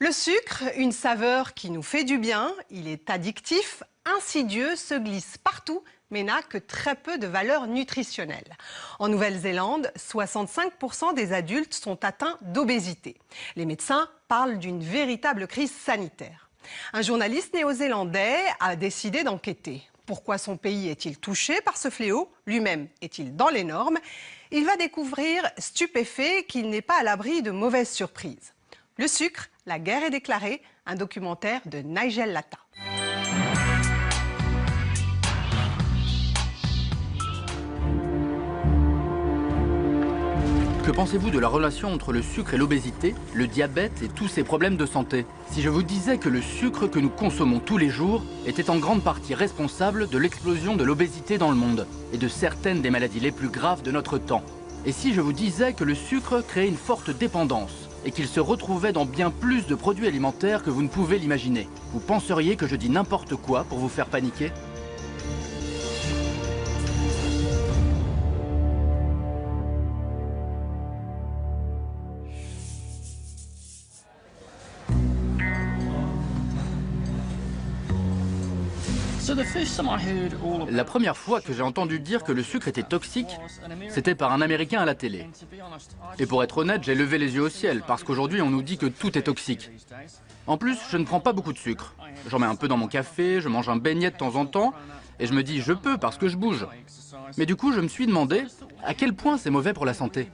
Le sucre, une saveur qui nous fait du bien, il est addictif, insidieux, se glisse partout, mais n'a que très peu de valeur nutritionnelle. En Nouvelle-Zélande, 65% des adultes sont atteints d'obésité. Les médecins parlent d'une véritable crise sanitaire. Un journaliste néo-zélandais a décidé d'enquêter. Pourquoi son pays est-il touché par ce fléau? Lui-même est-il dans les normes? Il va découvrir, stupéfait, qu'il n'est pas à l'abri de mauvaises surprises. Le sucre, la guerre est déclarée, un documentaire de Nigel Latta. Que pensez-vous de la relation entre le sucre et l'obésité, le diabète et tous ces problèmes de santé? Si je vous disais que le sucre que nous consommons tous les jours était en grande partie responsable de l'explosion de l'obésité dans le monde et de certaines des maladies les plus graves de notre temps? Et si je vous disais que le sucre créait une forte dépendance et qu'il se retrouvait dans bien plus de produits alimentaires que vous ne pouvez l'imaginer, vous penseriez que je dis n'importe quoi pour vous faire paniquer? La première fois que j'ai entendu dire que le sucre était toxique, c'était par un Américain à la télé. Et pour être honnête, j'ai levé les yeux au ciel, parce qu'aujourd'hui on nous dit que tout est toxique. En plus, je ne prends pas beaucoup de sucre. J'en mets un peu dans mon café, je mange un beignet de temps en temps, et je me dis je peux parce que je bouge. Mais du coup, je me suis demandé à quel point c'est mauvais pour la santé.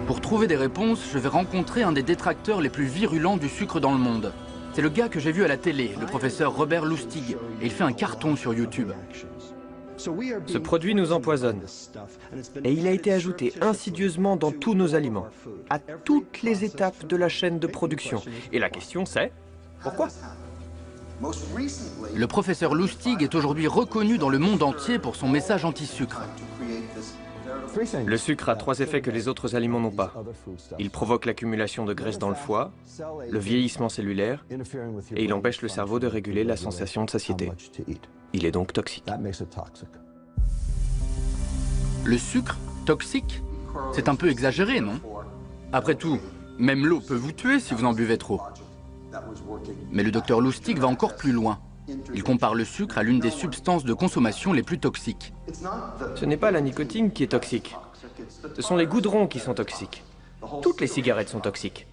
Pour trouver des réponses, je vais rencontrer un des détracteurs les plus virulents du sucre dans le monde. C'est le gars que j'ai vu à la télé, le professeur Robert Lustig, et il fait un carton sur YouTube. Ce produit nous empoisonne. Et il a été ajouté insidieusement dans tous nos aliments, à toutes les étapes de la chaîne de production. Et la question c'est, pourquoi ? Le professeur Lustig est aujourd'hui reconnu dans le monde entier pour son message anti-sucre. Le sucre a 3 effets que les autres aliments n'ont pas. Il provoque l'accumulation de graisse dans le foie, le vieillissement cellulaire, et il empêche le cerveau de réguler la sensation de satiété. Il est donc toxique. Le sucre, toxique? C'est un peu exagéré, non? Après tout, même l'eau peut vous tuer si vous en buvez trop. Mais le docteur Lustig va encore plus loin. Il compare le sucre à l'une des substances de consommation les plus toxiques. Ce n'est pas la nicotine qui est toxique. Ce sont les goudrons qui sont toxiques. Toutes les cigarettes sont toxiques.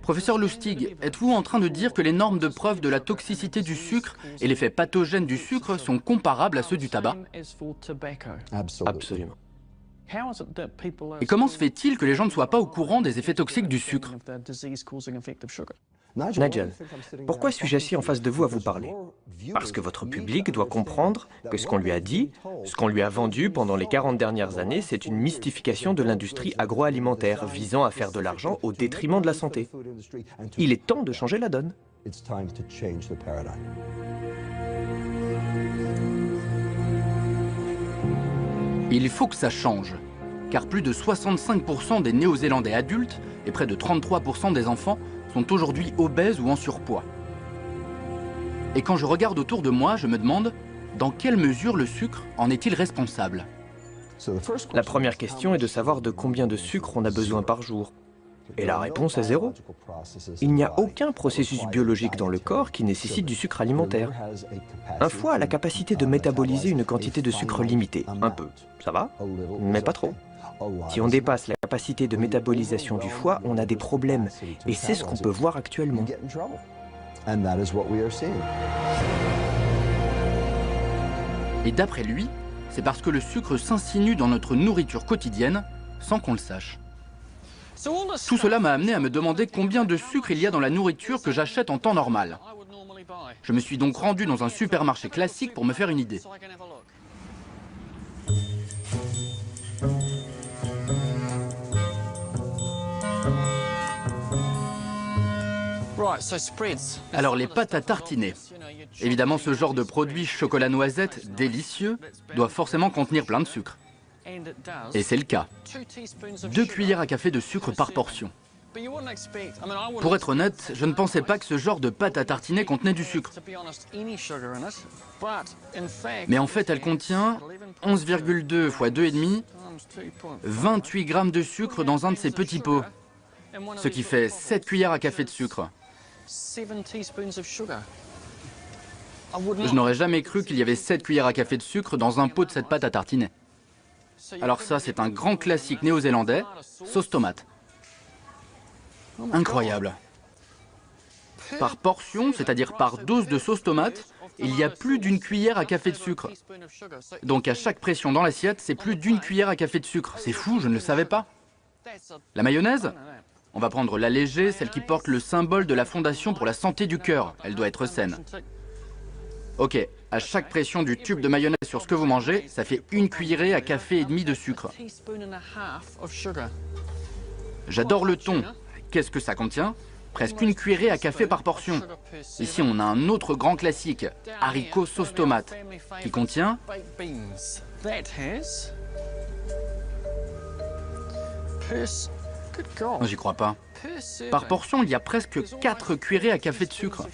Professeur Lustig, êtes-vous en train de dire que les normes de preuve de la toxicité du sucre et l'effet pathogène du sucre sont comparables à ceux du tabac? Absolument. Et comment se fait-il que les gens ne soient pas au courant des effets toxiques du sucre? Nigel, pourquoi suis-je assis en face de vous à vous parler? Parce que votre public doit comprendre que ce qu'on lui a dit, ce qu'on lui a vendu pendant les 40 dernières années, c'est une mystification de l'industrie agroalimentaire visant à faire de l'argent au détriment de la santé. Il est temps de changer la donne. Il faut que ça change, car plus de 65% des Néo-Zélandais adultes et près de 33% des enfants sont aujourd'hui obèses ou en surpoids. Et quand je regarde autour de moi, je me demande dans quelle mesure le sucre en est-il responsable? La première question est de savoir de combien de sucre on a besoin par jour. Et la réponse est 0. Il n'y a aucun processus biologique dans le corps qui nécessite du sucre alimentaire. Un foie a la capacité de métaboliser une quantité de sucre limitée. Un peu, ça va, mais pas trop. Si on dépasse la capacité de métabolisation du foie, on a des problèmes. Et c'est ce qu'on peut voir actuellement. Et d'après lui, c'est parce que le sucre s'insinue dans notre nourriture quotidienne sans qu'on le sache. Tout cela m'a amené à me demander combien de sucre il y a dans la nourriture que j'achète en temps normal. Je me suis donc rendu dans un supermarché classique pour me faire une idée. Alors les pâtes à tartiner. Évidemment, ce genre de produit chocolat noisette délicieux doit forcément contenir plein de sucre. Et c'est le cas. 2 cuillères à café de sucre par portion. Pour être honnête, je ne pensais pas que ce genre de pâte à tartiner contenait du sucre. Mais en fait, elle contient 11,2 x 2,5, 28 grammes de sucre dans un de ces petits pots, ce qui fait 7 cuillères à café de sucre. Je n'aurais jamais cru qu'il y avait 7 cuillères à café de sucre dans un pot de cette pâte à tartiner. Alors ça, c'est un grand classique néo-zélandais, sauce tomate. Incroyable. Par portion, c'est-à-dire par dose de sauce tomate, il y a plus d'une cuillère à café de sucre. Donc à chaque pression dans l'assiette, c'est plus d'une cuillère à café de sucre. C'est fou, je ne le savais pas. La mayonnaise? On va prendre l'allégée, celle qui porte le symbole de la Fondation pour la santé du cœur. Elle doit être saine. Ok, à chaque pression du tube de mayonnaise sur ce que vous mangez, ça fait une cuillerée à café et demi de sucre. J'adore le thon. Qu'est-ce que ça contient? Presque une cuillerée à café par portion. Ici, on a un autre grand classique, haricots sauce tomate, qui contient J'y crois pas. Par portion, il y a presque 4 cuillerées à café de sucre.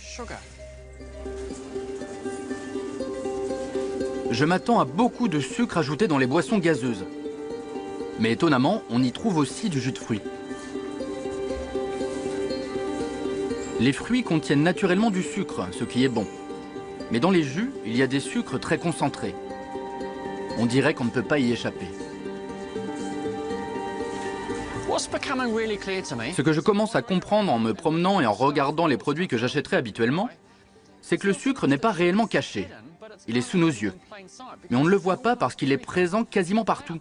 Je m'attends à beaucoup de sucre ajouté dans les boissons gazeuses. Mais étonnamment, on y trouve aussi du jus de fruits. Les fruits contiennent naturellement du sucre, ce qui est bon. Mais dans les jus, il y a des sucres très concentrés. On dirait qu'on ne peut pas y échapper. Ce que je commence à comprendre en me promenant et en regardant les produits que j'achèterais habituellement, c'est que le sucre n'est pas réellement caché. Il est sous nos yeux. Mais on ne le voit pas parce qu'il est présent quasiment partout.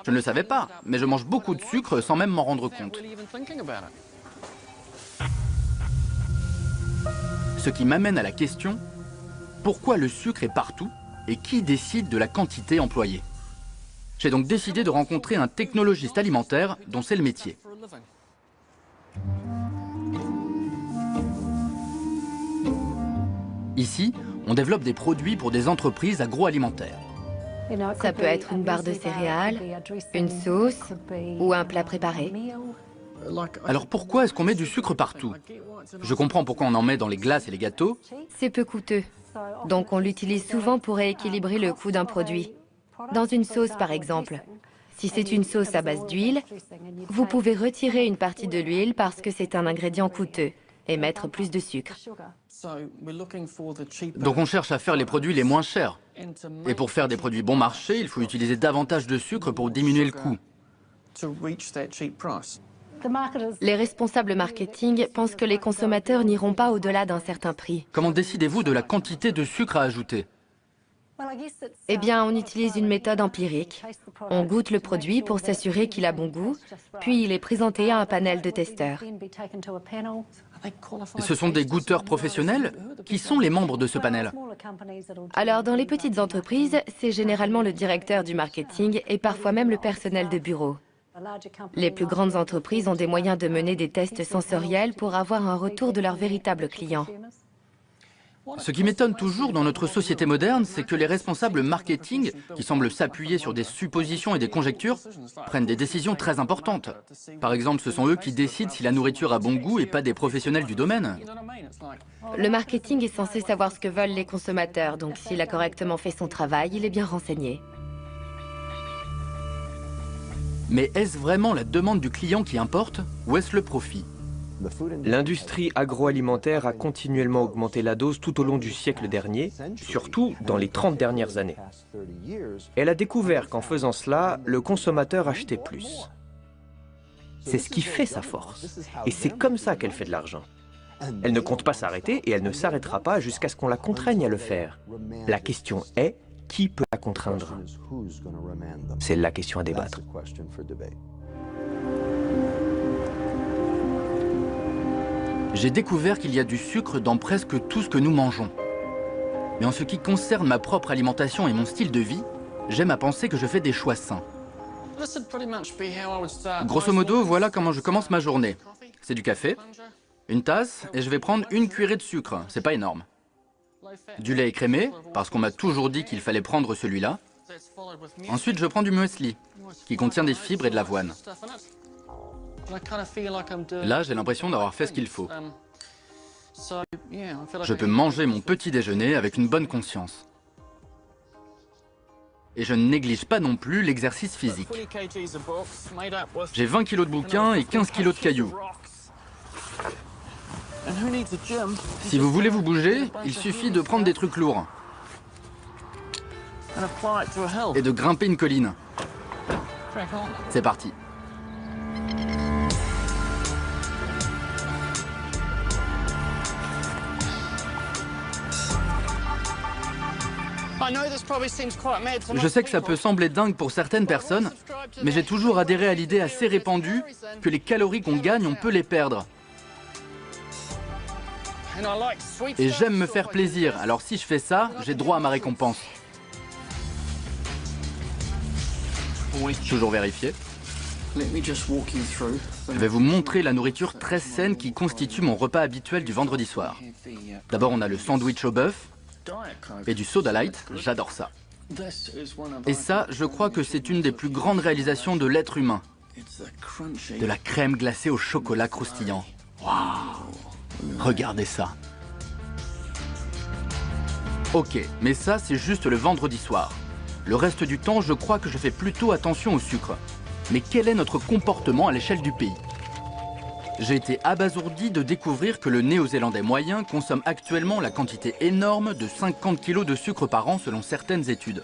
Je ne le savais pas, mais je mange beaucoup de sucre sans même m'en rendre compte. Ce qui m'amène à la question, pourquoi le sucre est partout et qui décide de la quantité employée? J'ai donc décidé de rencontrer un technologiste alimentaire dont c'est le métier. Ici, on développe des produits pour des entreprises agroalimentaires. Ça peut être une barre de céréales, une sauce ou un plat préparé. Alors pourquoi est-ce qu'on met du sucre partout? Je comprends pourquoi on en met dans les glaces et les gâteaux. C'est peu coûteux, donc on l'utilise souvent pour rééquilibrer le coût d'un produit. Dans une sauce par exemple, si c'est une sauce à base d'huile, vous pouvez retirer une partie de l'huile parce que c'est un ingrédient coûteux et mettre plus de sucre. Donc on cherche à faire les produits les moins chers. Et pour faire des produits bon marché, il faut utiliser davantage de sucre pour diminuer le coût. Les responsables marketing pensent que les consommateurs n'iront pas au-delà d'un certain prix. Comment décidez-vous de la quantité de sucre à ajouter? Eh bien, on utilise une méthode empirique. On goûte le produit pour s'assurer qu'il a bon goût, puis il est présenté à un panel de testeurs. Et ce sont des goûteurs professionnels? Qui sont les membres de ce panel? Alors, dans les petites entreprises, c'est généralement le directeur du marketing et parfois même le personnel de bureau. Les plus grandes entreprises ont des moyens de mener des tests sensoriels pour avoir un retour de leurs véritables clients. Ce qui m'étonne toujours dans notre société moderne, c'est que les responsables marketing, qui semblent s'appuyer sur des suppositions et des conjectures, prennent des décisions très importantes. Par exemple, ce sont eux qui décident si la nourriture a bon goût et pas des professionnels du domaine. Le marketing est censé savoir ce que veulent les consommateurs, donc s'il a correctement fait son travail, il est bien renseigné. Mais est-ce vraiment la demande du client qui importe ou est-ce le profit? L'industrie agroalimentaire a continuellement augmenté la dose tout au long du siècle dernier, surtout dans les 30 dernières années. Elle a découvert qu'en faisant cela, le consommateur achetait plus. C'est ce qui fait sa force. Et c'est comme ça qu'elle fait de l'argent. Elle ne compte pas s'arrêter et elle ne s'arrêtera pas jusqu'à ce qu'on la contraigne à le faire. La question est, qui peut la contraindre? C'est la question à débattre. J'ai découvert qu'il y a du sucre dans presque tout ce que nous mangeons. Mais en ce qui concerne ma propre alimentation et mon style de vie, j'aime à penser que je fais des choix sains. Grosso modo, voilà comment je commence ma journée. C'est du café, une tasse, et je vais prendre une cuillerée de sucre, c'est pas énorme. Du lait écrémé, parce qu'on m'a toujours dit qu'il fallait prendre celui-là. Ensuite, je prends du muesli, qui contient des fibres et de l'avoine. Là, j'ai l'impression d'avoir fait ce qu'il faut. Je peux manger mon petit déjeuner avec une bonne conscience. Et je ne néglige pas non plus l'exercice physique. J'ai 20 kilos de bouquins et 15 kilos de cailloux. Si vous voulez vous bouger, il suffit de prendre des trucs lourds et de grimper une colline. C'est parti. Je sais que ça peut sembler dingue pour certaines personnes, mais j'ai toujours adhéré à l'idée assez répandue que les calories qu'on gagne, on peut les perdre. Et j'aime me faire plaisir, alors si je fais ça, j'ai droit à ma récompense. Toujours vérifier. Je vais vous montrer la nourriture très saine qui constitue mon repas habituel du vendredi soir. D'abord, on a le sandwich au bœuf et du soda light, j'adore ça. Et ça, je crois que c'est une des plus grandes réalisations de l'être humain. De la crème glacée au chocolat croustillant. Waouh! Regardez ça. Ok, mais ça, c'est juste le vendredi soir. Le reste du temps, je crois que je fais plutôt attention au sucre. Mais quel est notre comportement à l'échelle du pays? J'ai été abasourdi de découvrir que le Néo-Zélandais moyen consomme actuellement la quantité énorme de 50 kg de sucre par an selon certaines études.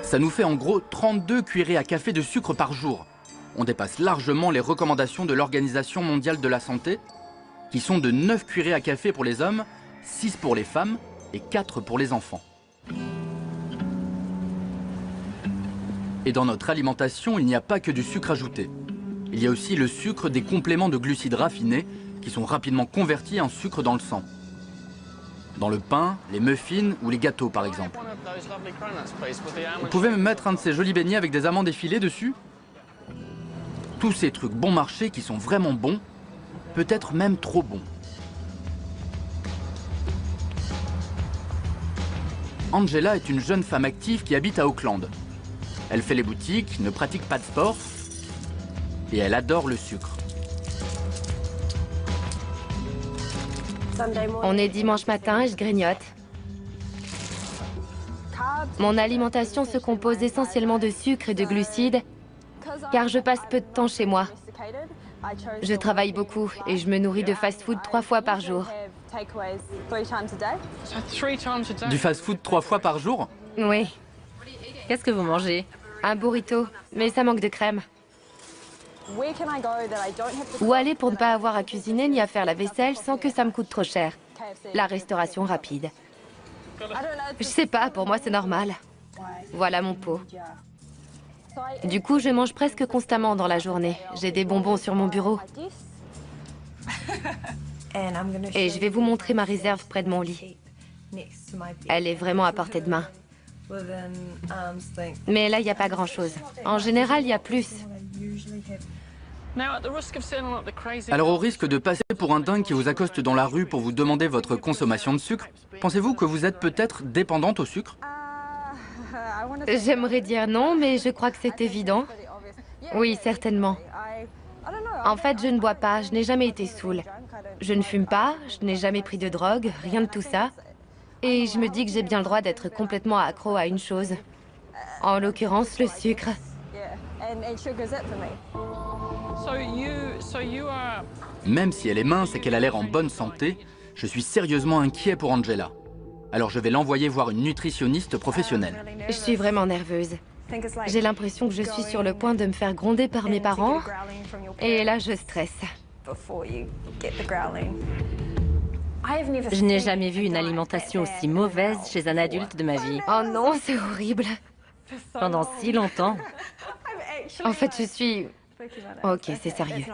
Ça nous fait en gros 32 cuillerées à café de sucre par jour. On dépasse largement les recommandations de l'Organisation mondiale de la santé, qui sont de 9 cuillerées à café pour les hommes, 6 pour les femmes et 4 pour les enfants. Et dans notre alimentation, il n'y a pas que du sucre ajouté. Il y a aussi le sucre des compléments de glucides raffinés qui sont rapidement convertis en sucre dans le sang. Dans le pain, les muffins ou les gâteaux par exemple. Vous pouvez me mettre un de ces jolis beignets avec des amandes effilées dessus? Tous ces trucs bon marché qui sont vraiment bons, peut-être même trop bons. Angela est une jeune femme active qui habite à Auckland. Elle fait les boutiques, ne pratique pas de sport et elle adore le sucre. On est dimanche matin et je grignote. Mon alimentation se compose essentiellement de sucre et de glucides, car je passe peu de temps chez moi. Je travaille beaucoup et je me nourris de fast-food 3 fois par jour. Du fast-food 3 fois par jour? Oui, Qu'est-ce que vous mangez? un burrito, mais ça manque de crème. Où aller pour ne pas avoir à cuisiner ni à faire la vaisselle sans que ça me coûte trop cher? La restauration rapide. Je sais pas, pour moi c'est normal. Voilà mon pot. Du coup, je mange presque constamment dans la journée. J'ai des bonbons sur mon bureau. Et je vais vous montrer ma réserve près de mon lit. Elle est vraiment à portée de main. Mais là, il n'y a pas grand-chose. En général, il y a plus. Alors au risque de passer pour un dingue qui vous accoste dans la rue pour vous demander votre consommation de sucre, pensez-vous que vous êtes peut-être dépendante au sucre? J'aimerais dire non, mais je crois que c'est évident. Oui, certainement. En fait, je ne bois pas, je n'ai jamais été saoule. Je ne fume pas, je n'ai jamais pris de drogue, rien de tout ça. Et je me dis que j'ai bien le droit d'être complètement accro à une chose. En l'occurrence, le sucre. Même si elle est mince et qu'elle a l'air en bonne santé, je suis sérieusement inquiet pour Angela. Alors je vais l'envoyer voir une nutritionniste professionnelle. Je suis vraiment nerveuse. J'ai l'impression que je suis sur le point de me faire gronder par mes parents. Et là, je stresse. Je n'ai jamais vu une alimentation aussi mauvaise chez un adulte de ma vie. Oh non, c'est horrible. Pendant si longtemps. En fait, je suis... Ok, c'est sérieux.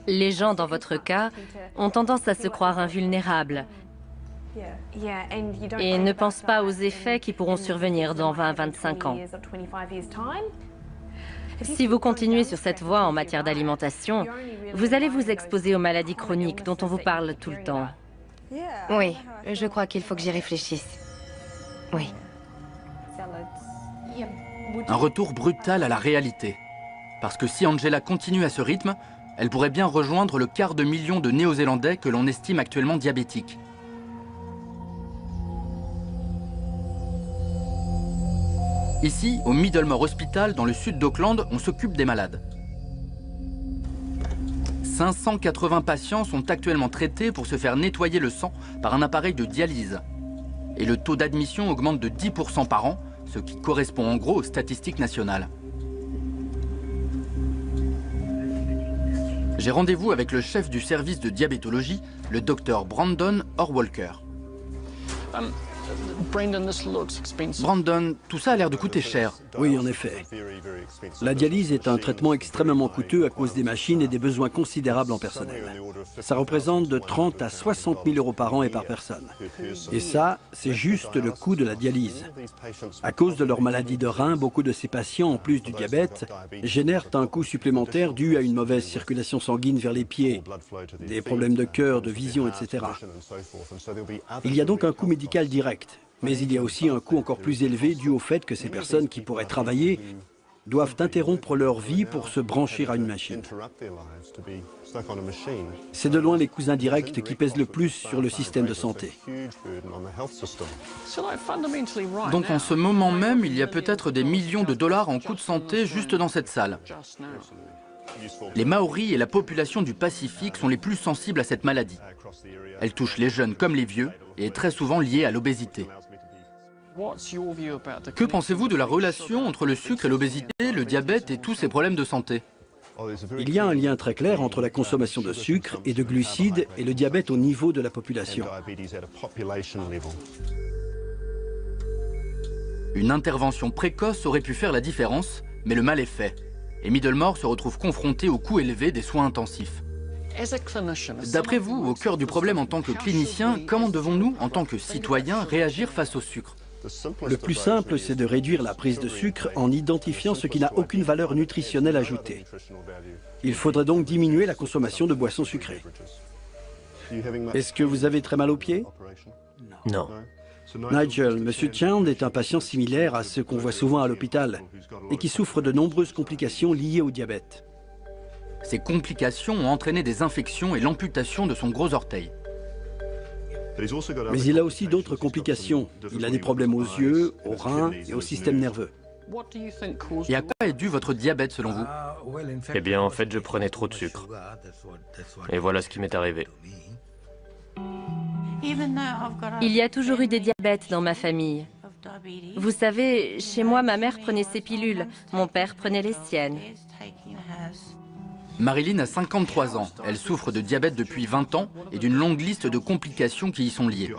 Les gens dans votre cas ont tendance à se croire invulnérables et ne pensent pas aux effets qui pourront survenir dans 20 à 25 ans. Si vous continuez sur cette voie en matière d'alimentation, vous allez vous exposer aux maladies chroniques dont on vous parle tout le temps. Oui, je crois qu'il faut que j'y réfléchisse. Oui. Un retour brutal à la réalité. Parce que si Angela continue à ce rythme, elle pourrait bien rejoindre le quart de million de Néo-Zélandais que l'on estime actuellement diabétiques. Ici, au Middlemore Hospital, dans le sud d'Auckland, on s'occupe des malades. 580 patients sont actuellement traités pour se faire nettoyer le sang par un appareil de dialyse. Et le taux d'admission augmente de 10% par an, ce qui correspond en gros aux statistiques nationales. J'ai rendez-vous avec le chef du service de diabétologie, le docteur Brandon Orwalker. Brandon, tout ça a l'air de coûter cher. Oui, en effet. La dialyse est un traitement extrêmement coûteux à cause des machines et des besoins considérables en personnel. Ça représente de 30 à 60 000 euros par an et par personne. Et ça, c'est juste le coût de la dialyse. À cause de leur maladie de rein, beaucoup de ces patients, en plus du diabète, génèrent un coût supplémentaire dû à une mauvaise circulation sanguine vers les pieds, des problèmes de cœur, de vision, etc. Il y a donc un coût médical direct. Mais il y a aussi un coût encore plus élevé dû au fait que ces personnes qui pourraient travailler doivent interrompre leur vie pour se brancher à une machine. C'est de loin les coûts indirects qui pèsent le plus sur le système de santé. Donc en ce moment même, il y a peut-être des millions de dollars en coûts de santé juste dans cette salle. Les Maoris et la population du Pacifique sont les plus sensibles à cette maladie. Elle touche les jeunes comme les vieux et est très souvent liée à l'obésité. Que pensez-vous de la relation entre le sucre et l'obésité, le diabète et tous ces problèmes de santé? Il y a un lien très clair entre la consommation de sucre et de glucides et le diabète au niveau de la population. Une intervention précoce aurait pu faire la différence, mais le mal est fait. Et Middlemore se retrouve confronté au coût élevé des soins intensifs. D'après vous, au cœur du problème en tant que clinicien, comment devons-nous, en tant que citoyens, réagir face au sucre? Le plus simple, c'est de réduire la prise de sucre en identifiant ce qui n'a aucune valeur nutritionnelle ajoutée. Il faudrait donc diminuer la consommation de boissons sucrées. Est-ce que vous avez très mal aux pieds? Non. Nigel, M. Chand est un patient similaire à ceux qu'on voit souvent à l'hôpital et qui souffre de nombreuses complications liées au diabète. Ces complications ont entraîné des infections et l'amputation de son gros orteil. Mais il a aussi d'autres complications. Il a des problèmes aux yeux, aux reins et au système nerveux. Et à quoi est dû votre diabète selon vous? Eh bien, en fait, je prenais trop de sucre. Et voilà ce qui m'est arrivé. Il y a toujours eu des diabètes dans ma famille. Vous savez, chez moi, ma mère prenait ses pilules, mon père prenait les siennes. Marilyn a 53 ans. Elle souffre de diabète depuis 20 ans et d'une longue liste de complications qui y sont liées.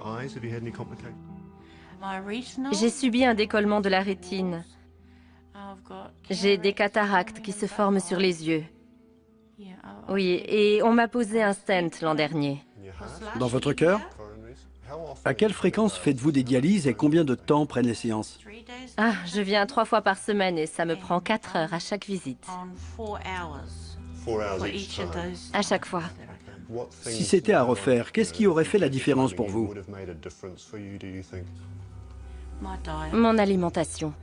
J'ai subi un décollement de la rétine. J'ai des cataractes qui se forment sur les yeux. Oui, et on m'a posé un stent l'an dernier. Dans votre cœur? À quelle fréquence faites-vous des dialyses et combien de temps prennent les séances? Ah, je viens 3 fois par semaine et ça me prend 4 heures à chaque visite. À chaque fois. Si c'était à refaire, qu'est-ce qui aurait fait la différence pour vous? Mon alimentation.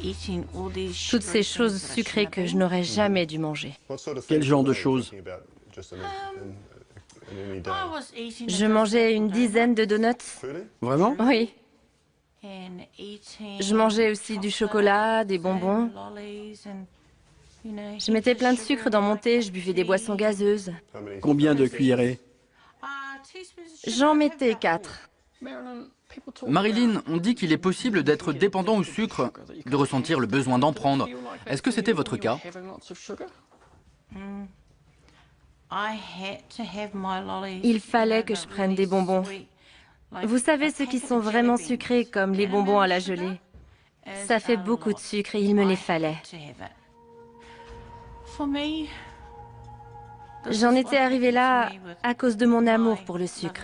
Toutes ces choses sucrées que je n'aurais jamais dû manger. Quel genre de choses? Je mangeais une dizaine de donuts. Vraiment? Oui. Je mangeais aussi du chocolat, des bonbons. Je mettais plein de sucre dans mon thé, je buvais des boissons gazeuses. Combien de cuillerées? J'en mettais 4. Marilyn, on dit qu'il est possible d'être dépendant au sucre, de ressentir le besoin d'en prendre. Est-ce que c'était votre cas? Il fallait que je prenne des bonbons. Vous savez, ceux qui sont vraiment sucrés, comme les bonbons à la gelée. Ça fait beaucoup de sucre et il me les fallait. J'en étais arrivée là à cause de mon amour pour le sucre.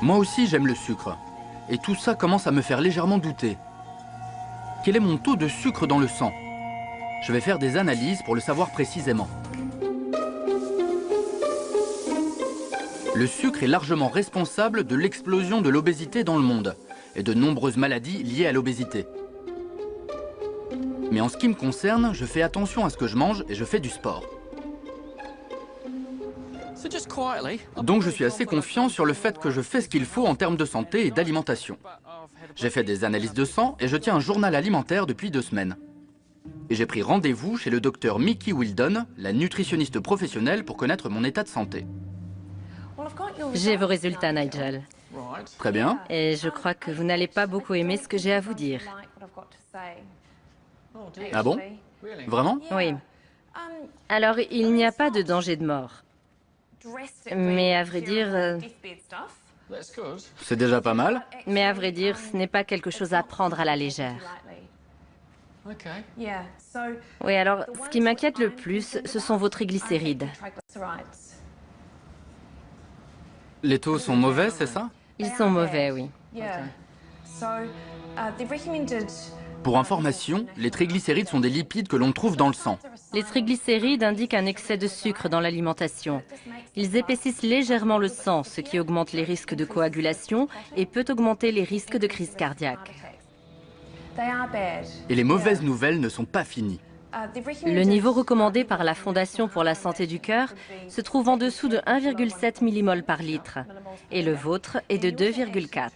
Moi aussi j'aime le sucre. Et tout ça commence à me faire légèrement douter. Quel est mon taux de sucre dans le sang? Je vais faire des analyses pour le savoir précisément. Le sucre est largement responsable de l'explosion de l'obésité dans le monde et de nombreuses maladies liées à l'obésité. Mais en ce qui me concerne, je fais attention à ce que je mange et je fais du sport. Donc je suis assez confiant sur le fait que je fais ce qu'il faut en termes de santé et d'alimentation. J'ai fait des analyses de sang et je tiens un journal alimentaire depuis 2 semaines. Et j'ai pris rendez-vous chez le docteur Mickey Wildon, la nutritionniste professionnelle, pour connaître mon état de santé. J'ai vos résultats, Nigel. Très bien. Et je crois que vous n'allez pas beaucoup aimer ce que j'ai à vous dire. Ah bon? Vraiment? Oui. Alors, il n'y a pas de danger de mort. Mais à vrai dire... C'est déjà pas mal. Mais à vrai dire, ce n'est pas quelque chose à prendre à la légère. Oui, alors, ce qui m'inquiète le plus, ce sont vos triglycérides. Les taux sont mauvais, c'est ça? Ils sont mauvais, oui. Pour information, les triglycérides sont des lipides que l'on trouve dans le sang. Les triglycérides indiquent un excès de sucre dans l'alimentation. Ils épaississent légèrement le sang, ce qui augmente les risques de coagulation et peut augmenter les risques de crise cardiaque. Et les mauvaises nouvelles ne sont pas finies. Le niveau recommandé par la Fondation pour la santé du cœur se trouve en dessous de 1,7 millimoles par litre et le vôtre est de 2,4.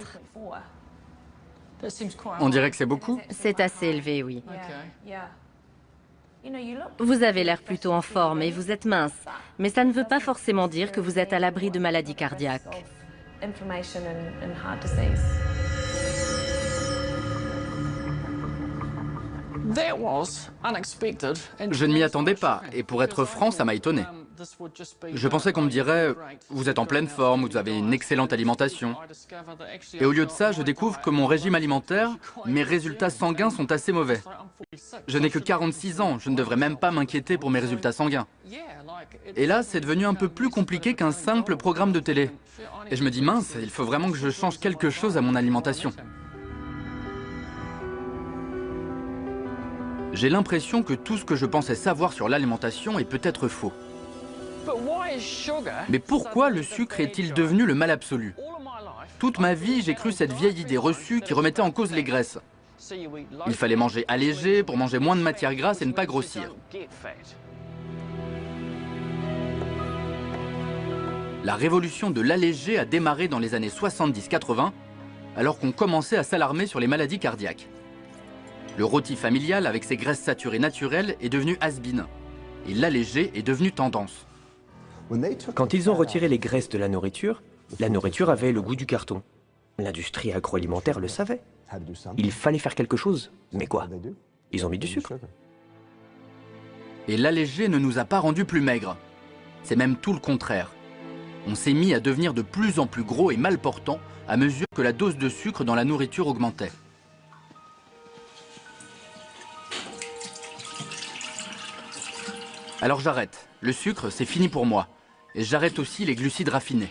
On dirait que c'est beaucoup. C'est assez élevé, oui. Vous avez l'air plutôt en forme et vous êtes mince, mais ça ne veut pas forcément dire que vous êtes à l'abri de maladies cardiaques. Je ne m'y attendais pas, et pour être franc, ça m'a étonné. Je pensais qu'on me dirait « vous êtes en pleine forme, vous avez une excellente alimentation ». Et au lieu de ça, je découvre que mon régime alimentaire, mes résultats sanguins sont assez mauvais. Je n'ai que 46 ans, je ne devrais même pas m'inquiéter pour mes résultats sanguins. Et là, c'est devenu un peu plus compliqué qu'un simple programme de télé. Et je me dis « mince, il faut vraiment que je change quelque chose à mon alimentation ». J'ai l'impression que tout ce que je pensais savoir sur l'alimentation est peut-être faux. Mais pourquoi le sucre est-il devenu le mal absolu? Toute ma vie, j'ai cru cette vieille idée reçue qui remettait en cause les graisses. Il fallait manger allégé pour manger moins de matière grasse et ne pas grossir. La révolution de l'allégé a démarré dans les années 70-80, alors qu'on commençait à s'alarmer sur les maladies cardiaques. Le rôti familial avec ses graisses saturées naturelles est devenu has-been. Et l'allégé est devenu tendance. Quand ils ont retiré les graisses de la nourriture avait le goût du carton. L'industrie agroalimentaire le savait. Il fallait faire quelque chose. Mais quoi? Ils ont mis du sucre. Et l'allégé ne nous a pas rendus plus maigres. C'est même tout le contraire. On s'est mis à devenir de plus en plus gros et mal portants à mesure que la dose de sucre dans la nourriture augmentait. Alors j'arrête. Le sucre, c'est fini pour moi. Et j'arrête aussi les glucides raffinés.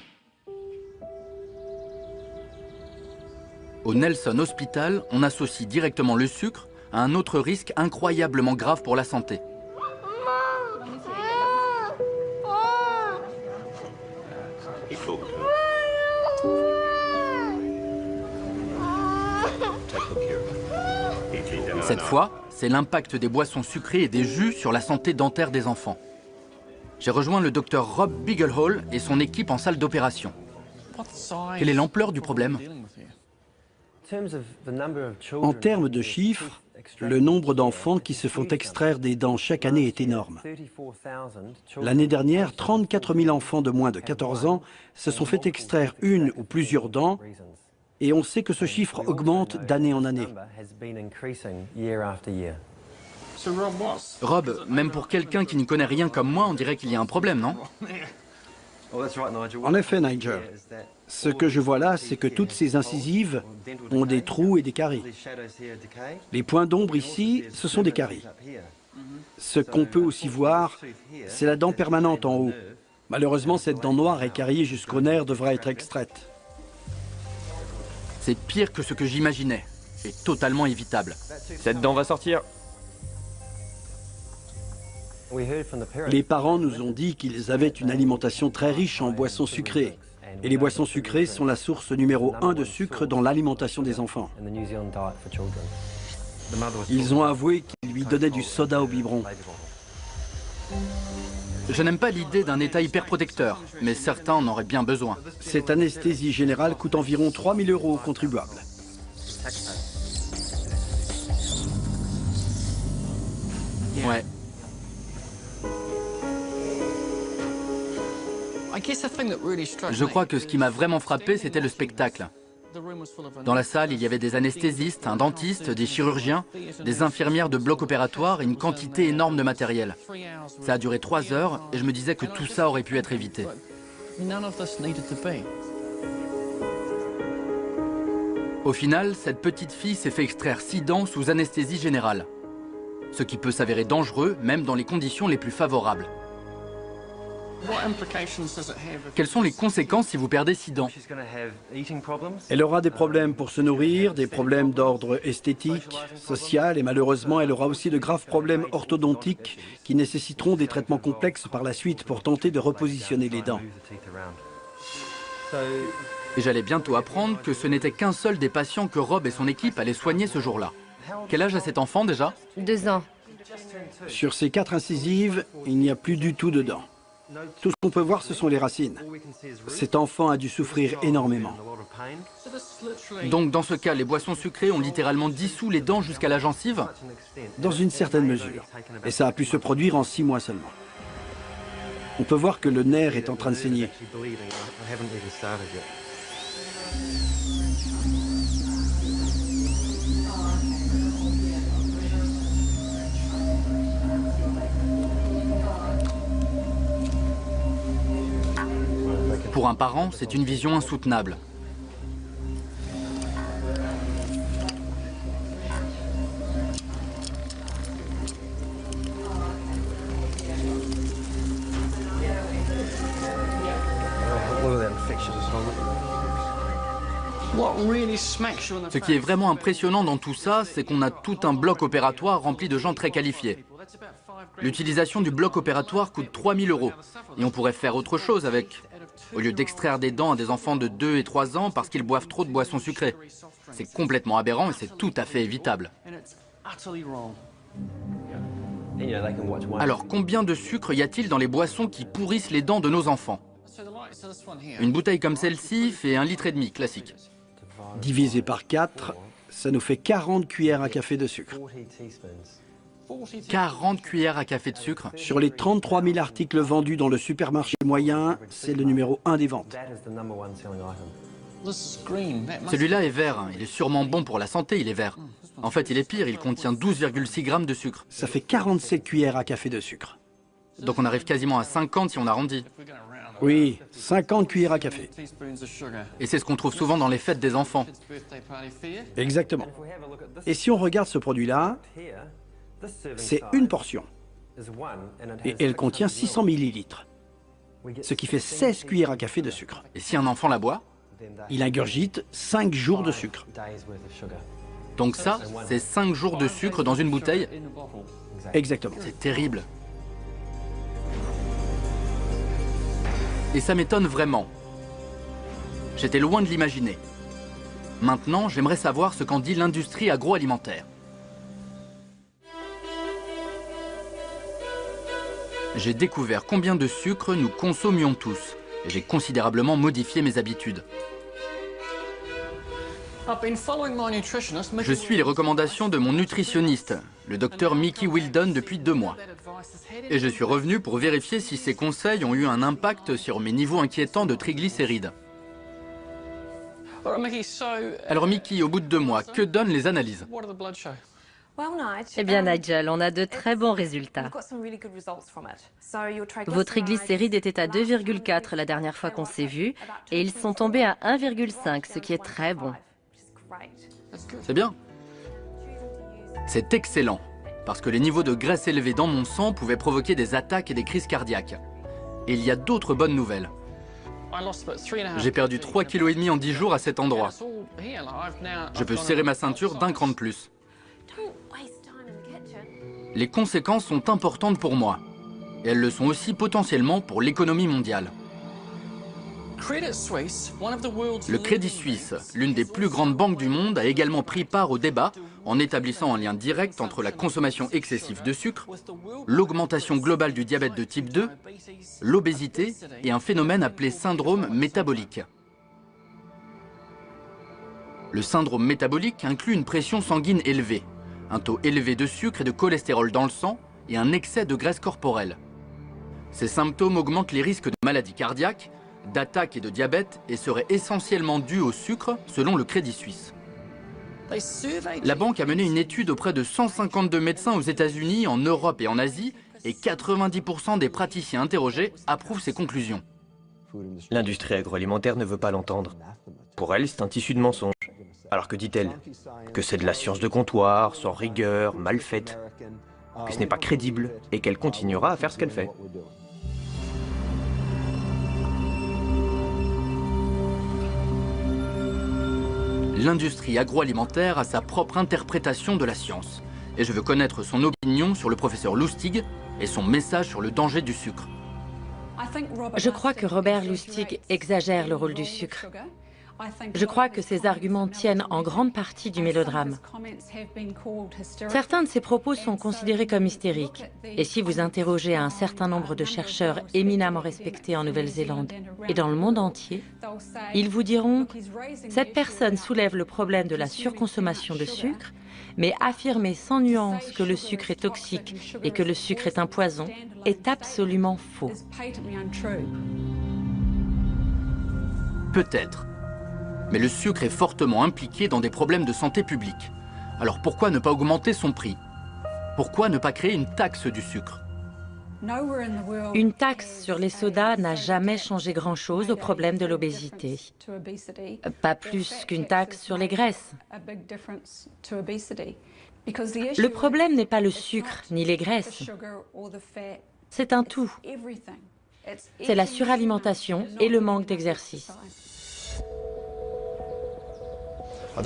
Au Nelson Hospital, on associe directement le sucre à un autre risque incroyablement grave pour la santé. Cette fois, c'est l'impact des boissons sucrées et des jus sur la santé dentaire des enfants. J'ai rejoint le docteur Rob Beaglehall et son équipe en salle d'opération. Quelle est l'ampleur du problème? En termes de chiffres, le nombre d'enfants qui se font extraire des dents chaque année est énorme. L'année dernière, 34 000 enfants de moins de 14 ans se sont fait extraire une ou plusieurs dents, et on sait que ce chiffre augmente d'année en année. Rob, même pour quelqu'un qui n'y connaît rien comme moi, on dirait qu'il y a un problème, non? En effet, Nigel. Ce que je vois là, c'est que toutes ces incisives ont des trous et des caries. Les points d'ombre ici, ce sont des caries. Ce qu'on peut aussi voir, c'est la dent permanente en haut. Malheureusement, cette dent noire écariée jusqu'au nerf devra être extraite. C'est pire que ce que j'imaginais. Et totalement évitable. Cette dent va sortir. Les parents nous ont dit qu'ils avaient une alimentation très riche en boissons sucrées. Et les boissons sucrées sont la source numéro 1 de sucre dans l'alimentation des enfants. Ils ont avoué qu'ils lui donnaient du soda au biberon. Je n'aime pas l'idée d'un état hyperprotecteur, mais certains en auraient bien besoin. Cette anesthésie générale coûte environ 3 000 € aux contribuables. Ouais. Je crois que ce qui m'a vraiment frappé, c'était le spectacle. Dans la salle, il y avait des anesthésistes, un dentiste, des chirurgiens, des infirmières de bloc opératoire et une quantité énorme de matériel. Ça a duré 3 heures et je me disais que tout ça aurait pu être évité. Au final, cette petite fille s'est fait extraire 6 dents sous anesthésie générale, ce qui peut s'avérer dangereux même dans les conditions les plus favorables. Quelles sont les conséquences si vous perdez 6 dents? Elle aura des problèmes pour se nourrir, des problèmes d'ordre esthétique, social et malheureusement elle aura aussi de graves problèmes orthodontiques qui nécessiteront des traitements complexes par la suite pour tenter de repositionner les dents. Et j'allais bientôt apprendre que ce n'était qu'un seul des patients que Rob et son équipe allaient soigner ce jour-là. Quel âge a cet enfant déjà? 2 ans. Sur ces 4 incisives, il n'y a plus du tout de dents. Tout ce qu'on peut voir, ce sont les racines. Cet enfant a dû souffrir énormément. Donc dans ce cas, les boissons sucrées ont littéralement dissous les dents jusqu'à la gencive? Dans une certaine mesure. Et ça a pu se produire en 6 mois seulement. On peut voir que le nerf est en train de saigner. Pour un parent, c'est une vision insoutenable. Ce qui est vraiment impressionnant dans tout ça, c'est qu'on a tout un bloc opératoire rempli de gens très qualifiés. L'utilisation du bloc opératoire coûte 3 000 € et on pourrait faire autre chose avec. Au lieu d'extraire des dents à des enfants de 2 et 3 ans parce qu'ils boivent trop de boissons sucrées. C'est complètement aberrant et c'est tout à fait évitable. Alors combien de sucre y a-t-il dans les boissons qui pourrissent les dents de nos enfants? Une bouteille comme celle-ci fait 1,5 litre classique. Divisé par 4, ça nous fait 40 cuillères à café de sucre. 40 cuillères à café de sucre. Sur les 33 000 articles vendus dans le supermarché moyen, c'est le numéro 1 des ventes. Celui-là est vert, il est sûrement bon pour la santé, il est vert. En fait, il est pire, il contient 12,6 grammes de sucre. Ça fait 47 cuillères à café de sucre. Donc on arrive quasiment à 50 si on arrondit. Oui, 50 cuillères à café. Et c'est ce qu'on trouve souvent dans les fêtes des enfants. Exactement. Et si on regarde ce produit-là, c'est une portion. Et elle contient 600 millilitres. Ce qui fait 16 cuillères à café de sucre. Et si un enfant la boit? Il ingurgite 5 jours de sucre. Donc ça, c'est 5 jours de sucre dans une bouteille? Exactement. C'est terrible. Et ça m'étonne vraiment. J'étais loin de l'imaginer. Maintenant, j'aimerais savoir ce qu'en dit l'industrie agroalimentaire. J'ai découvert combien de sucre nous consommions tous. Et j'ai considérablement modifié mes habitudes. Je suis les recommandations de mon nutritionniste, le docteur Mickey Wildon, depuis 2 mois. Et je suis revenu pour vérifier si ces conseils ont eu un impact sur mes niveaux inquiétants de triglycérides. Alors Mickey, au bout de 2 mois, que donnent les analyses? Eh bien, Nigel, on a de très bons résultats. Vos triglycérides étaient à 2,4 la dernière fois qu'on s'est vu, et ils sont tombés à 1,5, ce qui est très bon. C'est bien. C'est excellent, parce que les niveaux de graisse élevés dans mon sang pouvaient provoquer des attaques et des crises cardiaques. Et il y a d'autres bonnes nouvelles. J'ai perdu 3,5 kg en 10 jours à cet endroit. Je peux serrer ma ceinture d'un cran de plus. Les conséquences sont importantes pour moi. Et elles le sont aussi potentiellement pour l'économie mondiale. Le Crédit Suisse, l'une des plus grandes banques du monde, a également pris part au débat en établissant un lien direct entre la consommation excessive de sucre, l'augmentation globale du diabète de type 2, l'obésité et un phénomène appelé syndrome métabolique. Le syndrome métabolique inclut une pression sanguine élevée, un taux élevé de sucre et de cholestérol dans le sang et un excès de graisse corporelle. Ces symptômes augmentent les risques de maladies cardiaques, d'attaques et de diabète et seraient essentiellement dus au sucre, selon le Crédit Suisse. La banque a mené une étude auprès de 152 médecins aux États-Unis, en Europe et en Asie, et 90% des praticiens interrogés approuvent ces conclusions. L'industrie agroalimentaire ne veut pas l'entendre. Pour elle, c'est un tissu de mensonges. Alors que dit-elle? Que c'est de la science de comptoir, sans rigueur, mal faite. Que ce n'est pas crédible et qu'elle continuera à faire ce qu'elle fait. L'industrie agroalimentaire a sa propre interprétation de la science. Et je veux connaître son opinion sur le professeur Lustig et son message sur le danger du sucre. Je crois que Robert Lustig exagère le rôle du sucre. Je crois que ses arguments tiennent en grande partie du mélodrame. Certains de ses propos sont considérés comme hystériques. Et si vous interrogez un certain nombre de chercheurs éminemment respectés en Nouvelle-Zélande et dans le monde entier, ils vous diront « Cette personne soulève le problème de la surconsommation de sucre, mais affirmer sans nuance que le sucre est toxique et que le sucre est un poison est absolument faux. » Peut-être. Mais le sucre est fortement impliqué dans des problèmes de santé publique. Alors pourquoi ne pas augmenter son prix? Pourquoi ne pas créer une taxe du sucre? Une taxe sur les sodas n'a jamais changé grand-chose au problème de l'obésité. Pas plus qu'une taxe sur les graisses. Le problème n'est pas le sucre ni les graisses. C'est un tout. C'est la suralimentation et le manque d'exercice.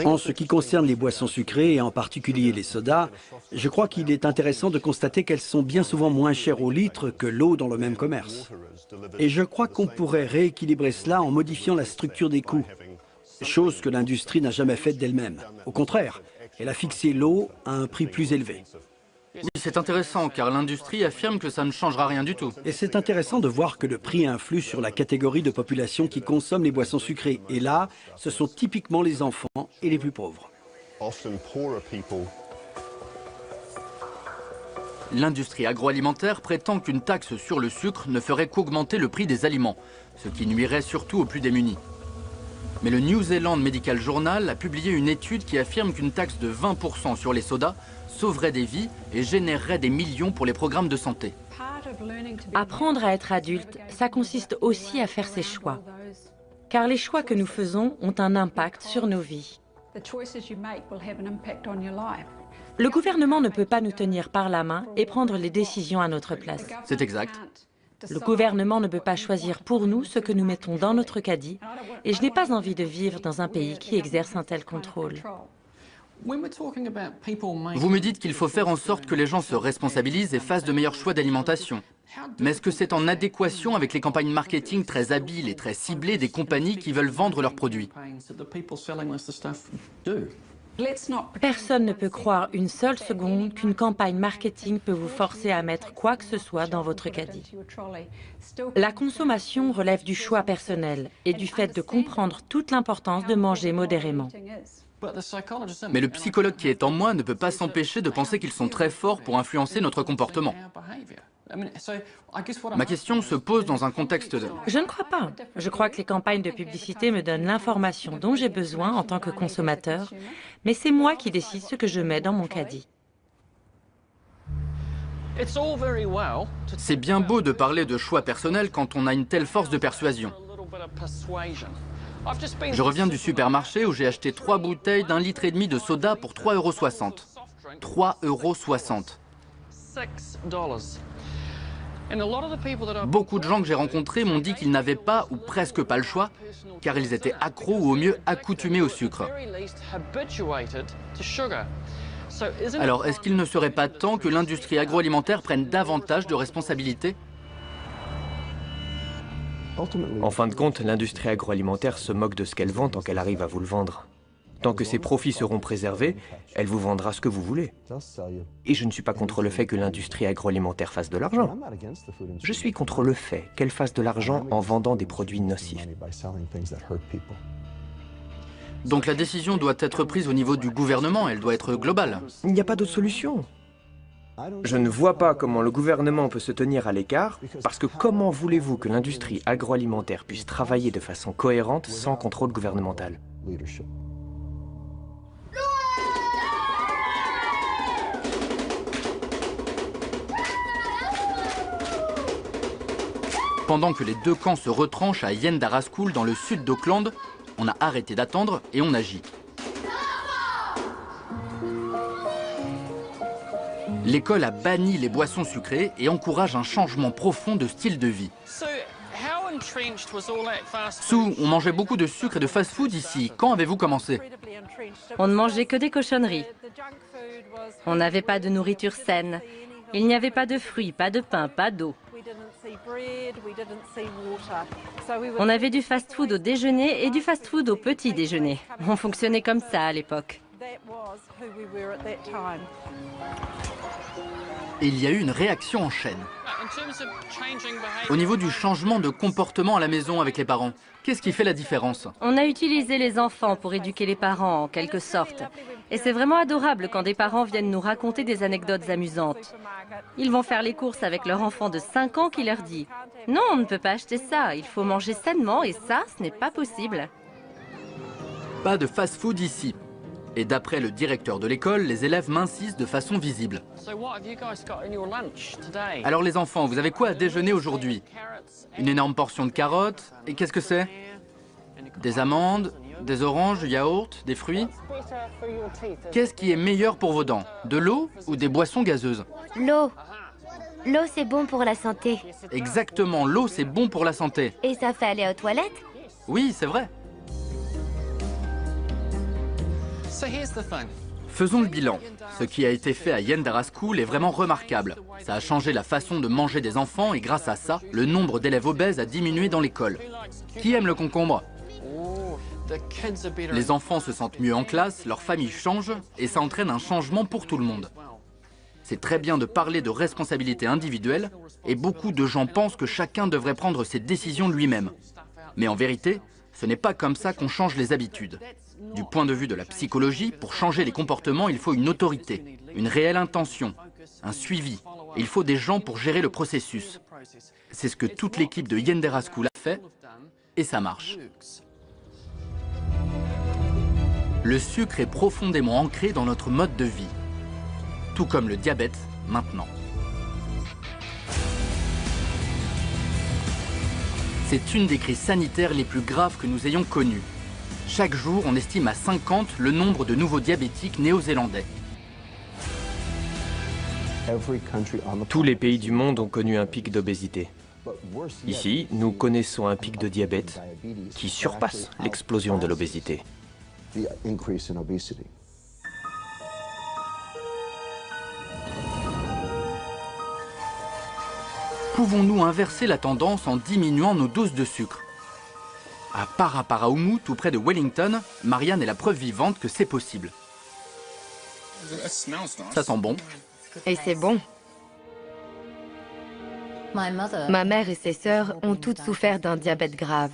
En ce qui concerne les boissons sucrées, et en particulier les sodas, je crois qu'il est intéressant de constater qu'elles sont bien souvent moins chères au litre que l'eau dans le même commerce. Et je crois qu'on pourrait rééquilibrer cela en modifiant la structure des coûts, chose que l'industrie n'a jamais faite d'elle-même. Au contraire, elle a fixé l'eau à un prix plus élevé. Oui, c'est intéressant, car l'industrie affirme que ça ne changera rien du tout. Et c'est intéressant de voir que le prix influe sur la catégorie de population qui consomme les boissons sucrées. Et là, ce sont typiquement les enfants et les plus pauvres. L'industrie agroalimentaire prétend qu'une taxe sur le sucre ne ferait qu'augmenter le prix des aliments, ce qui nuirait surtout aux plus démunis. Mais le New Zealand Medical Journal a publié une étude qui affirme qu'une taxe de 20% sur les sodas sauverait des vies et générerait des millions pour les programmes de santé. Apprendre à être adulte, ça consiste aussi à faire ses choix. Car les choix que nous faisons ont un impact sur nos vies. Le gouvernement ne peut pas nous tenir par la main et prendre les décisions à notre place. C'est exact. Le gouvernement ne peut pas choisir pour nous ce que nous mettons dans notre caddie, et je n'ai pas envie de vivre dans un pays qui exerce un tel contrôle. Vous me dites qu'il faut faire en sorte que les gens se responsabilisent et fassent de meilleurs choix d'alimentation. Mais est-ce que c'est en adéquation avec les campagnes marketing très habiles et très ciblées des compagnies qui veulent vendre leurs produits? Personne ne peut croire une seule seconde qu'une campagne marketing peut vous forcer à mettre quoi que ce soit dans votre caddie. La consommation relève du choix personnel et du fait de comprendre toute l'importance de manger modérément. Mais le psychologue qui est en moi ne peut pas s'empêcher de penser qu'ils sont très forts pour influencer notre comportement. Ma question se pose dans un contexte de... Je ne crois pas. Je crois que les campagnes de publicité me donnent l'information dont j'ai besoin en tant que consommateur, mais c'est moi qui décide ce que je mets dans mon caddie. C'est bien beau de parler de choix personnels quand on a une telle force de persuasion. Je reviens du supermarché où j'ai acheté 3 bouteilles d'1,5 litre de soda pour 3,60 €. 3,60 €. Beaucoup de gens que j'ai rencontrés m'ont dit qu'ils n'avaient pas ou presque pas le choix, car ils étaient accros ou au mieux accoutumés au sucre. Alors, est-ce qu'il ne serait pas temps que l'industrie agroalimentaire prenne davantage de responsabilités? En fin de compte, l'industrie agroalimentaire se moque de ce qu'elle vend tant qu'elle arrive à vous le vendre. Tant que ses profits seront préservés, elle vous vendra ce que vous voulez. Et je ne suis pas contre le fait que l'industrie agroalimentaire fasse de l'argent. Je suis contre le fait qu'elle fasse de l'argent en vendant des produits nocifs. Donc la décision doit être prise au niveau du gouvernement, elle doit être globale. Il n'y a pas d'autre solution. Je ne vois pas comment le gouvernement peut se tenir à l'écart, parce que comment voulez-vous que l'industrie agroalimentaire puisse travailler de façon cohérente sans contrôle gouvernemental? Pendant que les deux camps se retranchent à Yendaraskul dans le sud d'Auckland, on a arrêté d'attendre et on agit. L'école a banni les boissons sucrées et encourage un changement profond de style de vie. Sue, on mangeait beaucoup de sucre et de fast-food ici. Quand avez-vous commencé? On ne mangeait que des cochonneries. On n'avait pas de nourriture saine. Il n'y avait pas de fruits, pas de pain, pas d'eau. On avait du fast-food au déjeuner et du fast-food au petit déjeuner. On fonctionnait comme ça à l'époque. Et il y a eu une réaction en chaîne. Au niveau du changement de comportement à la maison avec les parents, qu'est-ce qui fait la différence? On a utilisé les enfants pour éduquer les parents, en quelque sorte. Et c'est vraiment adorable quand des parents viennent nous raconter des anecdotes amusantes. Ils vont faire les courses avec leur enfant de 5 ans qui leur dit « Non, on ne peut pas acheter ça, il faut manger sainement et ça, ce n'est pas possible. » Pas de fast-food ici. Et d'après le directeur de l'école, les élèves mincissent de façon visible. Alors les enfants, vous avez quoi à déjeuner aujourd'hui? Une énorme portion de carottes. Et qu'est-ce que c'est? Des amandes, des oranges, du yaourt, des fruits? Qu'est-ce qui est meilleur pour vos dents? De l'eau ou des boissons gazeuses? L'eau. L'eau, c'est bon pour la santé. Exactement, l'eau c'est bon pour la santé. Et ça fait aller aux toilettes? Oui, c'est vrai. Faisons le bilan. Ce qui a été fait à Yendaraskul est vraiment remarquable. Ça a changé la façon de manger des enfants et grâce à ça, le nombre d'élèves obèses a diminué dans l'école. Qui aime le concombre? Les enfants se sentent mieux en classe, leur famille change et ça entraîne un changement pour tout le monde. C'est très bien de parler de responsabilité individuelle et beaucoup de gens pensent que chacun devrait prendre ses décisions lui-même. Mais en vérité, ce n'est pas comme ça qu'on change les habitudes. Du point de vue de la psychologie, pour changer les comportements, il faut une autorité, une réelle intention, un suivi. Et il faut des gens pour gérer le processus. C'est ce que toute l'équipe de Yendaraskul a fait et ça marche. Le sucre est profondément ancré dans notre mode de vie, tout comme le diabète maintenant. C'est une des crises sanitaires les plus graves que nous ayons connues. Chaque jour, on estime à 50 le nombre de nouveaux diabétiques néo-zélandais. Tous les pays du monde ont connu un pic d'obésité. Ici, nous connaissons un pic de diabète qui surpasse l'explosion de l'obésité. Pouvons-nous inverser la tendance en diminuant nos doses de sucre? À Paraparaumu, tout près de Wellington, Marianne est la preuve vivante que c'est possible. Ça sent bon. Et c'est bon. Ma mère et ses sœurs ont toutes souffert d'un diabète grave.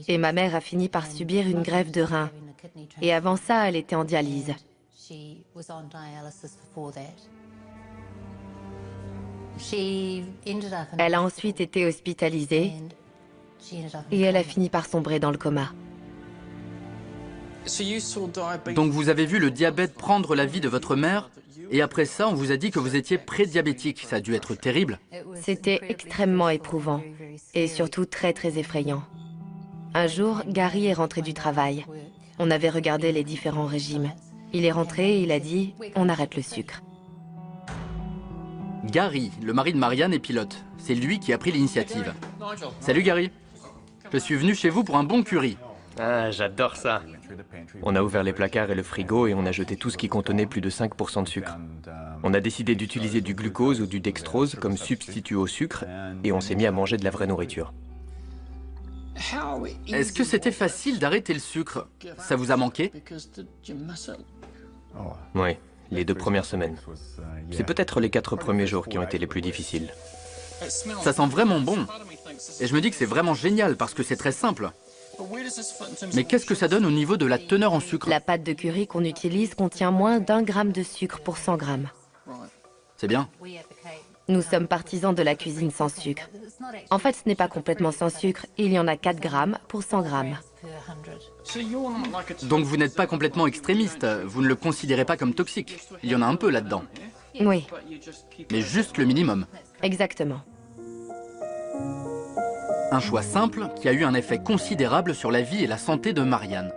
Et ma mère a fini par subir une greffe de rein. Et avant ça, elle était en dialyse. Elle a ensuite été hospitalisée et elle a fini par sombrer dans le coma. Donc vous avez vu le diabète prendre la vie de votre mère et après ça, on vous a dit que vous étiez prédiabétique. Ça a dû être terrible. C'était extrêmement éprouvant et surtout très très effrayant. Un jour, Gary est rentré du travail. On avait regardé les différents régimes. Il est rentré et il a dit « on arrête le sucre ». Gary, le mari de Marianne, est pilote. C'est lui qui a pris l'initiative. Salut Gary. Je suis venu chez vous pour un bon curry. Ah, j'adore ça. On a ouvert les placards et le frigo et on a jeté tout ce qui contenait plus de 5% de sucre. On a décidé d'utiliser du glucose ou du dextrose comme substitut au sucre et on s'est mis à manger de la vraie nourriture. Est-ce que c'était facile d'arrêter le sucre? Ça vous a manqué? Oui, les 2 premières semaines. C'est peut-être les 4 premiers jours qui ont été les plus difficiles. Ça sent vraiment bon. Et je me dis que c'est vraiment génial parce que c'est très simple. Mais qu'est-ce que ça donne au niveau de la teneur en sucre? La pâte de curry qu'on utilise contient moins d'1 gramme de sucre pour 100 grammes. C'est bien. Nous sommes partisans de la cuisine sans sucre. En fait, ce n'est pas complètement sans sucre. Il y en a 4 grammes pour 100 grammes. Donc vous n'êtes pas complètement extrémiste. Vous ne le considérez pas comme toxique. Il y en a un peu là-dedans. Oui, Mais juste le minimum. exactement. Un choix simple qui a eu un effet considérable sur la vie et la santé de Marianne.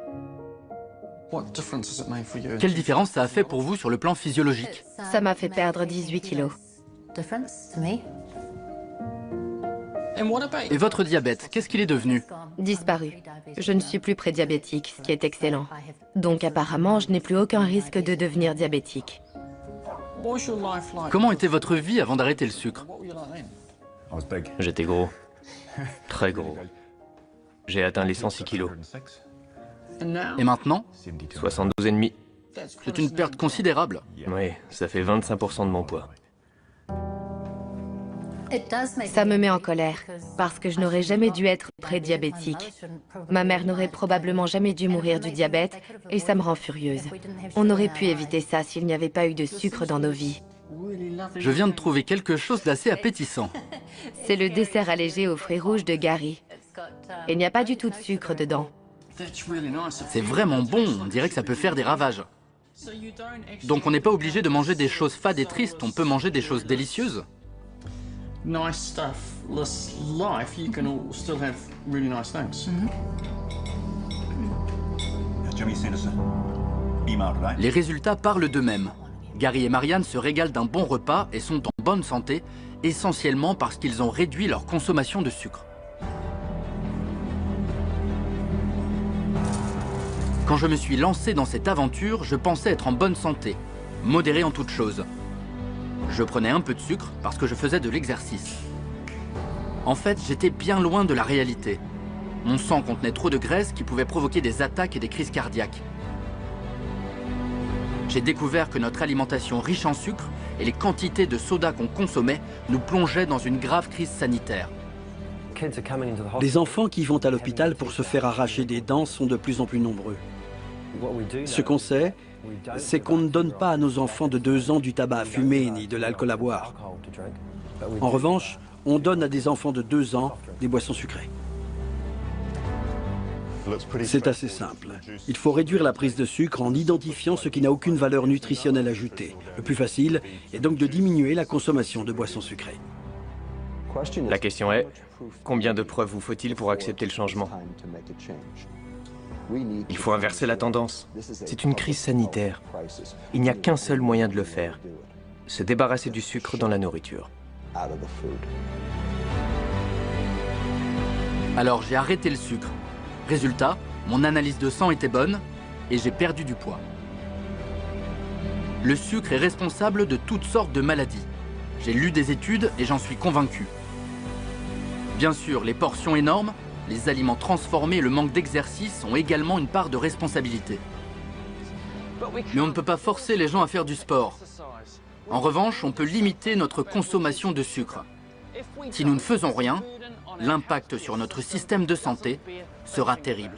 Quelle différence ça a fait pour vous sur le plan physiologique? Ça m'a fait perdre 18 kilos. Et votre diabète, qu'est-ce qu'il est devenu? Disparu. Je ne suis plus prédiabétique, ce qui est excellent. Donc apparemment, je n'ai plus aucun risque de devenir diabétique. Comment était votre vie avant d'arrêter le sucre? J'étais gros. Très gros. J'ai atteint les 106 kilos. Et maintenant? 72,5. C'est une perte considérable. Oui, ça fait 25% de mon poids. Ça me met en colère, parce que je n'aurais jamais dû être prédiabétique. Ma mère n'aurait probablement jamais dû mourir du diabète, et ça me rend furieuse. On aurait pu éviter ça s'il n'y avait pas eu de sucre dans nos vies. Je viens de trouver quelque chose d'assez appétissant. C'est le dessert allégé aux fruits rouges de Gary. Il n'y a pas du tout de sucre dedans. C'est vraiment bon, on dirait que ça peut faire des ravages. Donc on n'est pas obligé de manger des choses fades et tristes, on peut manger des choses délicieuses. Les résultats parlent d'eux-mêmes. Gary et Marianne se régalent d'un bon repas et sont en bonne santé, essentiellement parce qu'ils ont réduit leur consommation de sucre. Quand je me suis lancé dans cette aventure, je pensais être en bonne santé, modéré en toutes choses. Je prenais un peu de sucre parce que je faisais de l'exercice. En fait, j'étais bien loin de la réalité. Mon sang contenait trop de graisse qui pouvait provoquer des attaques et des crises cardiaques. J'ai découvert que notre alimentation riche en sucre et les quantités de soda qu'on consommait nous plongeaient dans une grave crise sanitaire. Les enfants qui vont à l'hôpital pour se faire arracher des dents sont de plus en plus nombreux. Ce qu'on sait, c'est qu'on ne donne pas à nos enfants de 2 ans du tabac à fumer ni de l'alcool à boire. En revanche, on donne à des enfants de 2 ans des boissons sucrées. C'est assez simple. Il faut réduire la prise de sucre en identifiant ce qui n'a aucune valeur nutritionnelle ajoutée. Le plus facile est donc de diminuer la consommation de boissons sucrées. La question est, combien de preuves vous faut-il pour accepter le changement? Il faut inverser la tendance. C'est une crise sanitaire. Il n'y a qu'un seul moyen de le faire. Se débarrasser du sucre dans la nourriture. Alors j'ai arrêté le sucre. Résultat, mon analyse de sang était bonne et j'ai perdu du poids. Le sucre est responsable de toutes sortes de maladies. J'ai lu des études et j'en suis convaincu. Bien sûr, les portions énormes, les aliments transformés et le manque d'exercice ont également une part de responsabilité. Mais on ne peut pas forcer les gens à faire du sport. En revanche, on peut limiter notre consommation de sucre. Si nous ne faisons rien, l'impact sur notre système de santé sera terrible.